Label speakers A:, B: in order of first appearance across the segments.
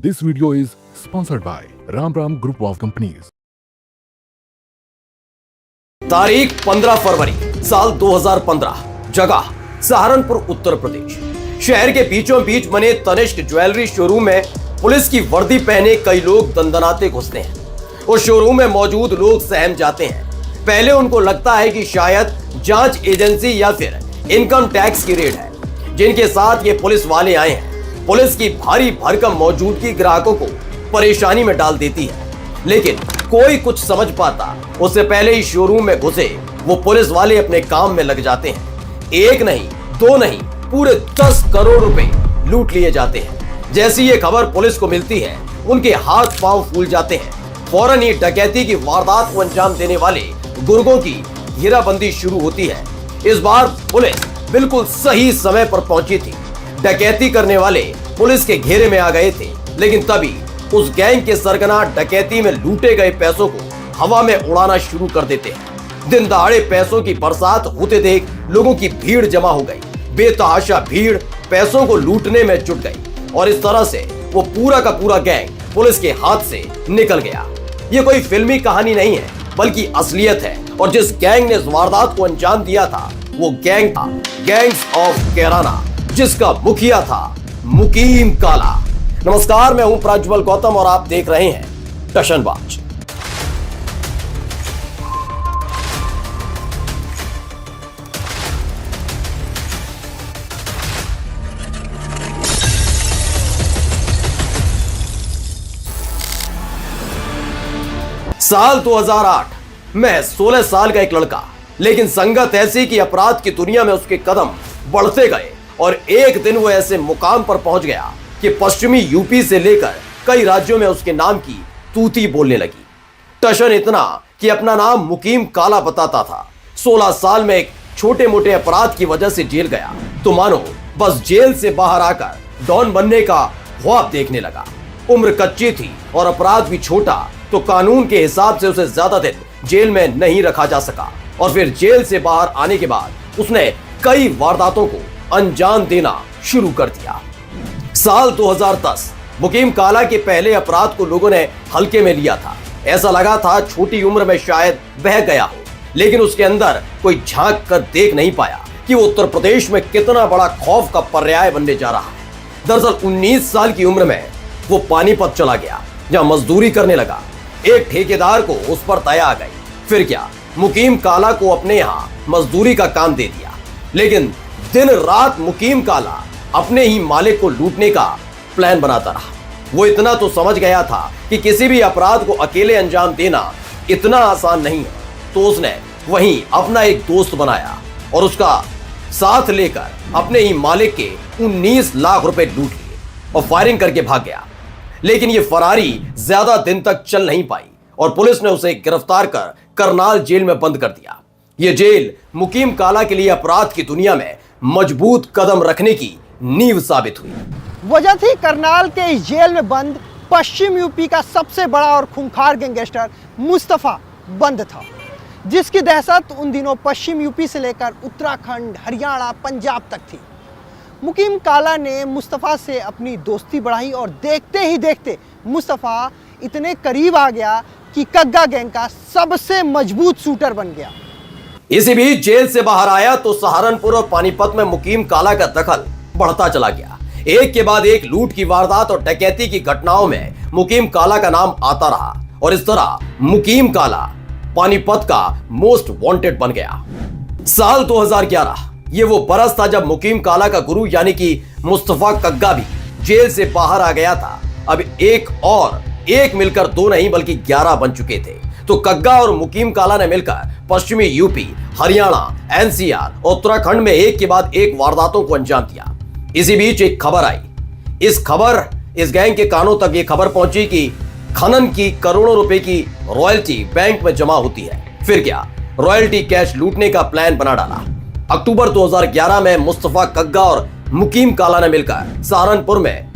A: This video is sponsored by Ram Ram Group of Companies.
B: तारीख 15 फरवरी साल 2015, जगह सहारनपुर उत्तर प्रदेश। शहर के बीचों बीच बने तनिष्क ज्वेलरी शोरूम में पुलिस की वर्दी पहने कई लोग दंदनाते घुसते हैं। उस शोरूम में मौजूद लोग सहम जाते हैं। पहले उनको लगता है कि शायद जांच एजेंसी या फिर इनकम टैक्स की रेड है, जिनके साथ ये पुलिस वाले आए हैं। पुलिस की भारी भरकम मौजूदगी ग्राहकों को परेशानी में डाल देती है, लेकिन कोई कुछ समझ पाता उससे पहले ही शोरूम में घुसे वो पुलिस वाले अपने काम में लग जाते हैं। एक नहीं, दो नहीं, पूरे 10 करोड़ रुपए लूट लिए जाते हैं। जैसी ये खबर पुलिस को मिलती है, उनके हाथ पांव फूल जाते हैं। फौरन ही डकैती की वारदात को अंजाम देने वाले गुर्गों की घेराबंदी शुरू होती है। इस बार पुलिस बिल्कुल सही समय पर पहुंची थी। डकैती करने वाले पुलिस के घेरे में आ गए थे, लेकिन तभी उस गैंग के सरगना डकैती में लूटे गए पैसों को हवा में उड़ाना शुरू कर देते हैं। दिन दहाड़े पैसों की बरसात होते देख लोगों की भीड़ जमा हो गई। बेतहाशा भीड़ पैसों को लूटने में जुट गई और इस तरह से वो पूरा का पूरा गैंग पुलिस के हाथ से निकल गया। ये कोई फिल्मी कहानी नहीं है, बल्कि असलियत है। और जिस गैंग ने इस वारदात को अंजाम दिया था, वो गैंग था गैंग्स ऑफ कैराना, जिसका मुखिया था मुकीम काला। नमस्कार, मैं हूं प्रज्वल गौतम और आप देख रहे हैं टशनबाज। साल 2008 में 16 साल का एक लड़का, लेकिन संगत ऐसी कि अपराध की दुनिया में उसके कदम बढ़ते गए और एक दिन वो ऐसे मुकाम पर पहुंच गया कि पश्चिमी यूपी से लेकर कई राज्यों में उसके नाम की तूती बोलने लगी। टशन इतना कि अपना नाम मुकीम काला बताता था। 16 साल में एक छोटे मोटे अपराध की वजह से जेल गया तो मानो बस जेल से बाहर आकर डॉन बनने का ख्वाब देखने लगा। उम्र कच्ची थी और अपराध भी छोटा, तो कानून के हिसाब से उसे ज्यादा दिन जेल में नहीं रखा जा सका। और फिर जेल से बाहर आने के बाद उसने कई वारदातों को अंजाम देना शुरू कर दिया। साल 2010 मुकीम काला के पहले अपराध को लोगों ने हल्के में लिया था। ऐसा लगा था छोटी उम्र में शायद बह गया हो, लेकिन उसके अंदर कोई झांक कर देख नहीं पाया कि वो उत्तर प्रदेश में कितना बड़ा खौफ का पर्याय बनने जा रहा है। दरअसल 19 साल की उम्र में वो पानीपत चला गया, जहां मजदूरी करने लगा। एक ठेकेदार को उस पर दया आ गई। फिर क्या, मुकीम काला को अपने यहां मजदूरी का काम दे दिया। लेकिन दिन रात मुकीम काला अपने ही मालिक को लूटने का प्लान बनाता रहा। वो इतना तो समझ गया था कि किसी भी अपराध को अकेले अंजाम देना इतना आसान नहीं है, तो उसने वहीं अपना एक दोस्त बनाया और उसका साथ लेकर अपने ही मालिक के 19 लाख रुपए लूट लिए और फायरिंग करके भाग गया। लेकिन ये फरारी ज्यादा दिन तक चल नहीं पाई और पुलिस ने उसे गिरफ्तार कर करनाल जेल में बंद कर दिया। ये जेल मुकीम काला के लिए अपराध की दुनिया में मजबूत कदम रखने की नींव साबित हुई।
C: वजह थी करनाल के इस जेल में बंद पश्चिम यूपी का सबसे बड़ा और खूंखार गैंगस्टर मुस्तफा बंद था, जिसकी दहशत उन दिनों पश्चिम यूपी से लेकर उत्तराखंड, हरियाणा, पंजाब तक थी। मुकीम काला ने मुस्तफा से अपनी दोस्ती बढ़ाई और देखते ही देखते मुस्तफा इतने करीब आ गया कि कग्गा गैंग का सबसे मजबूत शूटर बन गया।
B: इसी बीच जेल से बाहर आया तो सहारनपुर और पानीपत में मुकीम काला का दखल बढ़ता चला गया। एक के बाद एक लूट की वारदात और डकैती की घटनाओं में मुकीम काला का नाम आता रहा और इस तरह मुकीम काला पानीपत का मोस्ट वांटेड बन गया। साल 2011 ये वो बरस था जब मुकीम काला का गुरु यानी कि मुस्तफा कग्गा भी जेल से बाहर आ गया था। अब एक मिलकर 2 नहीं बल्कि 11 बन चुके थे। तो कग्गा और मुकीम काला ने मिलकर पश्चिमी यूपी, हरियाणा, एनसीआर और उत्तराखंड में एक के बाद एक वारदातों को अंजाम दिया। इसी बीच एक खबर आई। इस गैंग के कानों तक ये खबर पहुंची कि खनन की करोड़ों रुपए की रॉयल्टी बैंक में जमा होती है। फिर क्या, रॉयल्टी कैश लूटने का प्लान बना डाला। अक्टूबर 2011 में मुस्तफा कग्गा और मुकीम काला ने मिलकर सहारनपुर में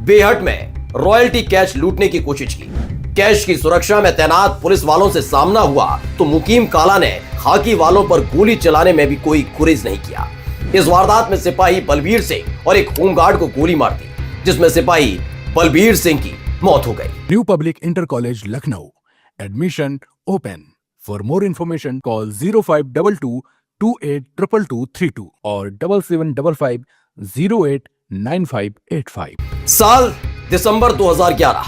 B: बेहट में रॉयल्टी कैश लूटने की कोशिश की। कैश की सुरक्षा में तैनात पुलिस वालों से सामना हुआ तो मुकीम काला ने खाकी वालों पर गोली चलाने में भी कोई गुरेज नहीं किया। इस वारदात में सिपाही बलबीर सिंह और एक होमगार्ड को गोली मार दी, जिसमें सिपाही बलबीर सिंह की मौत हो गई।
A: New Public Inter College, Lucknow. Admission open. For more information, call 0522 282232 or 7755 089585.
B: साल दिसंबर 2011।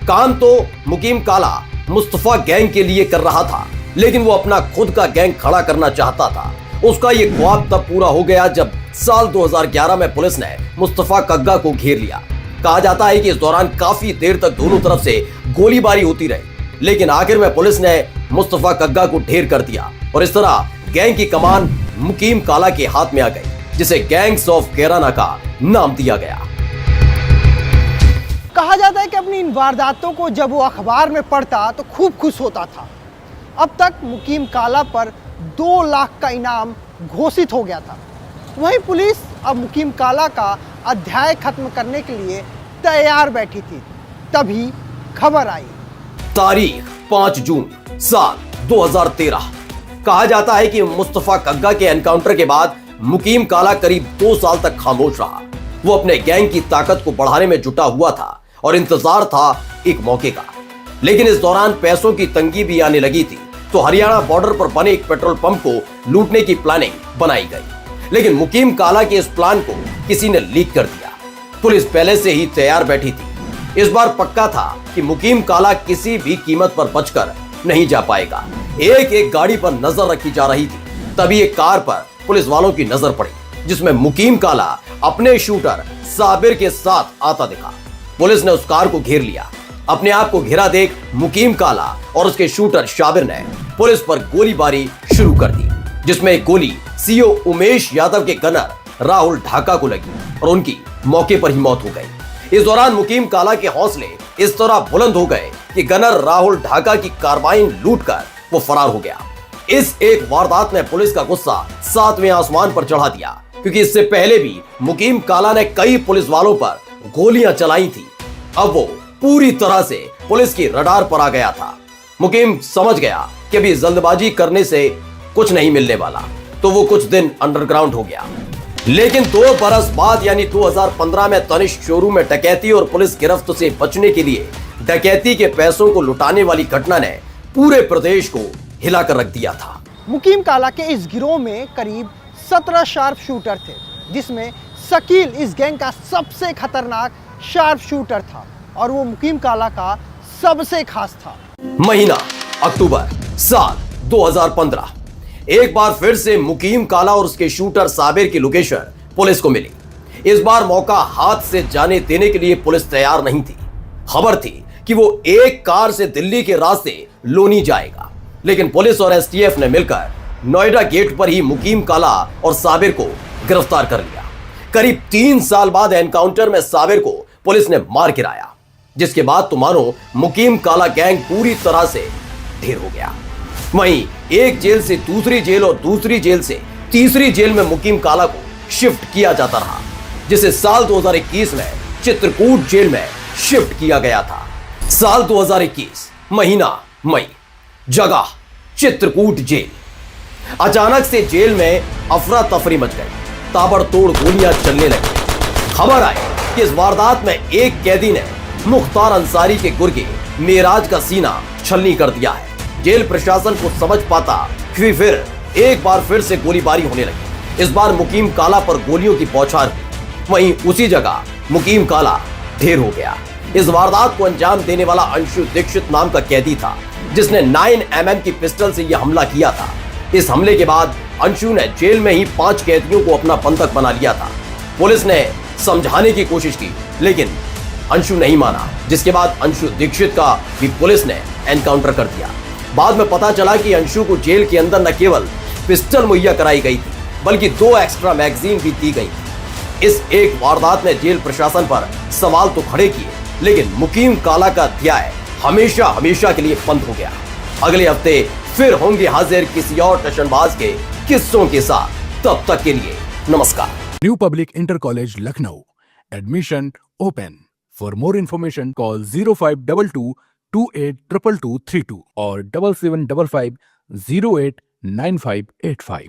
B: काम तो मुकीम काला मुस्तफा गैंग के लिए कर रहा था, लेकिन वो अपना खुद का गैंग खड़ा करना चाहता था। उसका ये ख्वाब तब पूरा हो गया जब साल 2011 में पुलिस ने मुस्तफा कग्गा को घेर लिया। कहा जाता है कि इस दौरान काफी देर तक दोनों तरफ से गोलीबारी होती रही, लेकिन आखिर में पुलिस ने मुस्तफा कग्गा को ढेर कर दिया और इस तरह गैंग की कमान मुकीम काला के हाथ में आ गई, जिसे गैंग्स ऑफ कैराना का नाम दिया गया।
C: कहा जाता है कि अपनी इन वारदातों को जब वो अखबार में पढ़ता तो खूब खुश होता था। अब तक मुकीम काला पर 2 लाख का इनाम घोषित हो गया था। वहीं पुलिस अब मुकीम काला का अध्याय खत्म करने के लिए तैयार बैठी थी। तभी खबर आई।
B: तारीख 5 जून साल 2013। कहा जाता है कि मुस्तफा कग्गा के एनकाउंटर के बाद मुकीम काला करीब 2 साल तक खामोश रहा। वो अपने गैंग की ताकत को बढ़ाने में जुटा हुआ था और इंतजार था एक मौके का। लेकिन इस दौरान पैसों की तंगी भी आने लगी थी, तो हरियाणा बॉर्डर पर बने एक पेट्रोल पंप को लूटने की प्लानिंग बनाई गई। लेकिन मुकीम काला के इस प्लान को किसी ने लीक कर दिया। पुलिस पहले से ही तैयार बैठी थी। इस बार पक्का था कि मुकीम काला किसी भी कीमत पर बचकर नहीं जा पाएगा। एक एक गाड़ी पर नजर रखी जा रही थी। तभी एक कार पर पुलिस वालों की नजर पड़ी, जिसमें मुकीम काला अपने शूटर साबिर के साथ आता दिखा। पुलिस ने उस कार को घेर लिया। अपने आप को घिरा देख मुकीम काला और उसके शूटर शाबिर ने पुलिस पर गोलीबारी शुरू कर दी, जिसमें एक गोली सीओ उमेश यादव के गनर राहुल ढाका को लगी और उनकी मौके पर ही मौत हो गई। इस दौरान मुकीम काला के हौसले इस तरह बुलंद हो गए कि गनर राहुल ढाका की कार्बाइन लूटकर वो फरार हो गया। इस एक वारदात ने पुलिस का गुस्सा 7वें आसमान पर चढ़ा दिया, क्योंकि इससे पहले भी मुकीम काला ने कई पुलिस वालों पर गोलियां चलाई थी। अब वो पूरी तरह से पुलिस की रडार पर आ गया था। मुकीम समझ गया कि अभी जल्दबाजी करने से कुछ नहीं मिलने वाला, तो वो कुछ दिन अंडरग्राउंड हो गया। लेकिन 2 बरस बाद यानी 2015 में तनिष्क शोरूम में डकैती और पुलिस गिरफ्त से बचने के लिए डकैती के पैसों को लुटाने वाली घटना ने पूरे प्रदेश को हिलाकर रख दिया था।
C: मुकीम काला के इस गिरोह में करीब 17 शार्प शूटर थे, जिसमें शकील इस गैंग का सबसे खतरनाक शार्प शूटर था और वो मुकीम काला का सबसे खास था।
B: महीना अक्टूबर साल 2015। एक बार फिर से मुकीम काला और उसके शूटर साबिर की लोकेशन पुलिस को मिली। इस बार मौका हाथ से जाने देने के लिए पुलिस तैयार नहीं थी। खबर थी कि वो एक कार से दिल्ली के रास्ते लोनी जाएगा, लेकिन पुलिस और एसटीएफ ने मिलकर नोएडा गेट पर ही मुकीम काला और साबिर को गिरफ्तार कर लिया। करीब 3 साल बाद एनकाउंटर में साबिर को पुलिस ने मार गिराया, जिसके बाद तो मानो मुकीम काला गैंग पूरी तरह से ढेर हो गया। वहीं एक जेल से दूसरी जेल और दूसरी जेल से तीसरी जेल में मुकीम काला को शिफ्ट किया जाता रहा, जिसे साल 2021 में चित्रकूट जेल में शिफ्ट किया गया था। साल 2021 महीना मई, जगह चित्रकूट जेल। अचानक से जेल में अफरा तफरी मच गई। ताबड़तोड़ गोलियां चलने लगी। खबर आई कि इस वारदात में एक कैदी ने मुख्तार अंसारी के गुर्गे मेराज का सीना छलनी कर दिया है। जेल प्रशासन को समझ पाता कि फिर एक बार फिर से गोलीबारी होने लगी। इस बार मुकीम काला पर गोलियों की बौछार हुई। वहीं उसी जगह मुकीम काला ढेर हो गया। इस वारदात को अंजाम देने वाला अंशु दीक्षित नाम का कैदी था, जिसने 9mm की पिस्टल से यह हमला किया था। इस हमले के बाद अंशु ने जेल में ही 5 कैदियों को अपना बंधक बना लिया था। पुलिस ने समझाने की कोशिश की, लेकिन अंशु नहीं माना, जिसके बाद अंशु दीक्षित का भी पुलिस ने एनकाउंटर कर दिया। बाद में पता चला कि अंशु को जेल के अंदर न केवल पिस्टल मुहैया कराई गई थी, बल्कि 2 एक्स्ट्रा मैगजीन भी दी गई थी। इस एक वारदात ने जेल प्रशासन पर सवाल तो खड़े किए, लेकिन मुकीम काला का अध्याय हमेशा हमेशा के लिए बंद हो गया। अगले हफ्ते फिर होंगे हाजिर किसी और टशनबाज के किस्सों के साथ। तब तक के लिए नमस्कार।
A: New Public Inter College, Lucknow. Admission open. For more information, call 0522 282232 or 7755 089585.